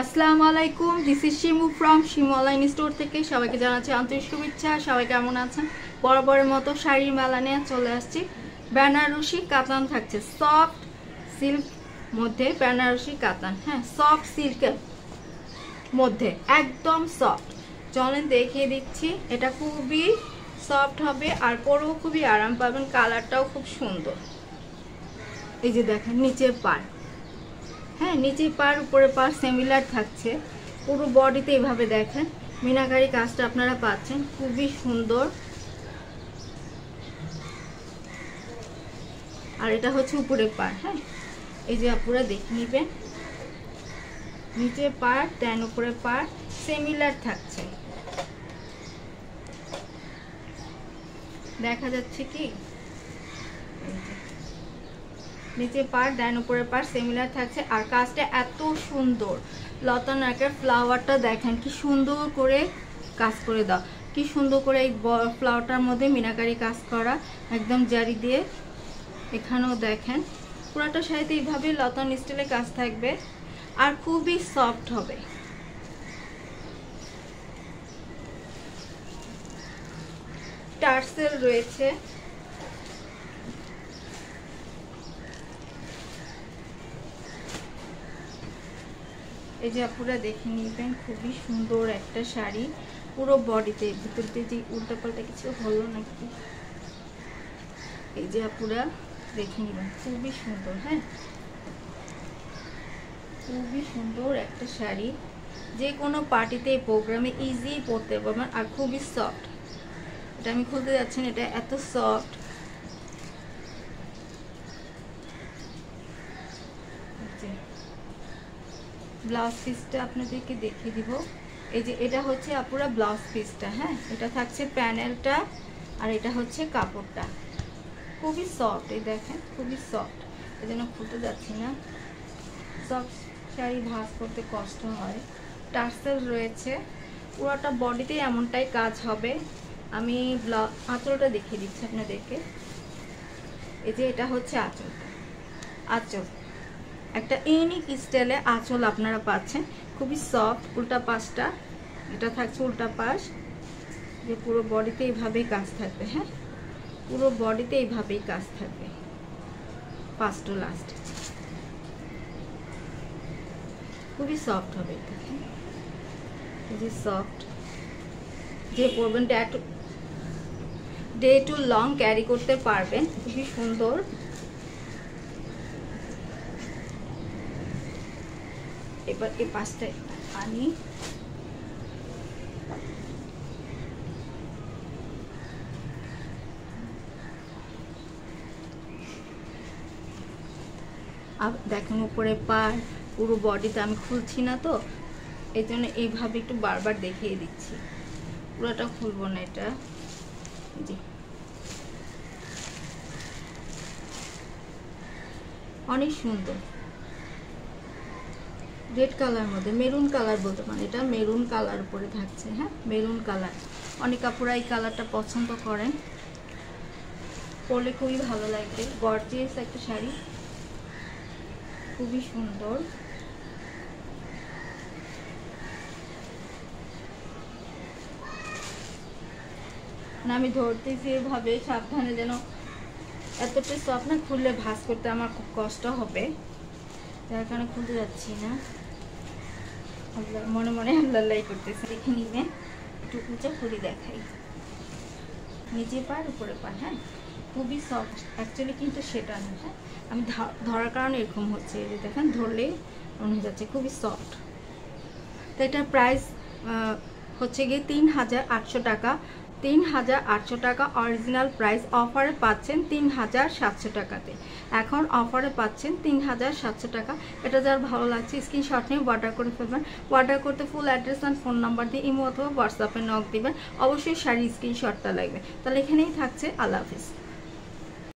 আসসালামু আলাইকুম, this is Shimu from Shimu online store থেকে সবাইকে জানাচ্ছি আন্তরিক শুভেচ্ছা। সবাই কেমন আছেন? বরাবরের মতো শাড়ির মেলা নিয়ে চলে আসছি। বেনারসি কাতান থাকছে, সফট সিল্ক মধ্যে বেনারসি কাতান, হ্যাঁ সফট সিল্কের মধ্যে একদম সফট। চলেন দেখিয়ে দিচ্ছি। এটা খুবই সফট হবে আর পরেও খুবই আরাম পাবেন। কালারটাও খুব সুন্দর। এই যে দেখেন নিচের পাড়, হ্যাঁ নিচে পার উপরে পার সিমিলার থাকছে। পুরো বডিতে এইভাবে দেখেন মিনাকারি কাজটা আপনারা পাচ্ছেন, খুবই সুন্দর। আর এটা হচ্ছে উপরে পার, হ্যাঁ এই যে আপনারা দেখে নেবেন নিচে পার দেন উপরে পার সিমিলার থাকছে। দেখা যাচ্ছে কি নিচে পার দেন উপরে পার সিমিলার থাকছে। আর কাজটা এত সুন্দর, লতা নাকের ফ্লাওয়ারটা দেখেন কি সুন্দর করে কাজ করে দাও, কি সুন্দর করে এই ফ্লাওয়ারটার মধ্যে মিনাকারি কাজ করা একদম জারি দিয়ে। এখানেও দেখেন পুরাটা শাড়িতে এইভাবে লতা স্টাইলে কাজ থাকবে আর খুবই সফট হবে। টার্সেল রয়েছে, এই যে আপুরা দেখে নিবেন খুবই সুন্দর একটা শাড়ি। পুরো বডিতে ভিতর দিয়ে যে উল্টাপাল্টা কিছু হলো নাকি, এই যে আপুরা দেখে নিবেন খুবই সুন্দর, হ্যাঁ খুবই সুন্দর একটা শাড়ি। যে কোনো পার্টিতে প্রোগ্রামে ইজি পরতে পারবেন আর খুবই সফট। এটা আমি খুলতে যাচ্ছি না, এটা এত সফট। ব্লাউজ পিসটা আপনাদেরকে দেখিয়ে দিব। এই যে এটা হচ্ছে আপুরা ব্লাউজ পিসটা, হ্যাঁ এটা থাকছে প্যানেলটা আর এটা হচ্ছে কাপড়টা, খুবই সফট। এই দেখেন খুবই সফট, এই জন্য খুলতে যাচ্ছি না। সফট শাড়ি ভাঁজ করতে কষ্ট হয়। টার্সেল রয়েছে, পুরোটা বডিতে এমনটাই কাজ হবে। আমি আঁচলটা দেখিয়ে দিচ্ছি আপনাদেরকে। এই যে এটা হচ্ছে আঁচলটা, আঁচল একটা ইউনিক স্টাইলে আঁচল আপনারা পাচ্ছেন, খুবই সফট। উল্টা পাশটা এটা থাকছে উল্টা পাশ, যে পুরো বডিতে এইভাবেই কাজ থাকবে, হ্যাঁ পুরো বডিতে এইভাবেই কাজ থাকবে ফার্স্ট টু লাস্ট। খুবই সফট হবে এটা, এই যে সফট। যে পরবেন ডে টু লং ক্যারি করতে পারবেন, খুবই সুন্দর। এবার এই পাশটায় আনি, দেখেন উপরে পার পুরো বডিতে আমি খুলছি না তো, এই জন্য এইভাবে একটু বারবার দেখিয়ে দিচ্ছি। পুরোটা খুলবো না এটা। জি অনেক সুন্দর, রেড কালার মধ্যে মেরুন কালার বলতে পারেন, এটা মেরুন কালার উপরে থাকছে, হ্যাঁ মেরুন কালার। অনেক আপুরা এই কালারটা পছন্দ করেন, পরলে খুবই ভালো লাগবে। গর্জিয়াস একটা শাড়ি, খুবই সুন্দর। না আমি ধরতেছি এভাবে সাবধানে, যেন এতটা সফট না, খুললে ভাঁজ করতে আমার খুব কষ্ট হবে, যার কারণে খুলতে যাচ্ছি না। মনে মনে আল্লাহ করতেছে। দেখে নিবেন একটু উঁচা খুলি দেখাই, নিচে পার উপরে পার, হ্যাঁ খুবই সফট অ্যাকচুয়ালি, কিন্তু সেটা না, হ্যাঁ আমি ধরার কারণে এরকম হচ্ছে। এই যে দেখেন ধরলেই মনে যাচ্ছে খুবই সফট। তো এটার প্রাইস হচ্ছে গিয়ে ৩,৮০০ টাকা। ৩,৮০০ টাকা অরিজিনাল প্রাইস, অফারে পাচ্ছেন ৩,৭০০ টাকাতে। এখন অফারে পাচ্ছেন ৩,৭০০ টাকা। এটা যার ভালো লাগছে স্ক্রিনশট নিয়ে অর্ডার করে ফেলবেন। অর্ডার করতে full address and phone number দিয়ে ইমো অথবা হোয়াটসঅ্যাপে নক দিবেন। অবশ্যই শাড়ির স্ক্রিনশটটা লাগবে। তাহলে এখানেই থাকছে, আল্লাহ হাফিজ।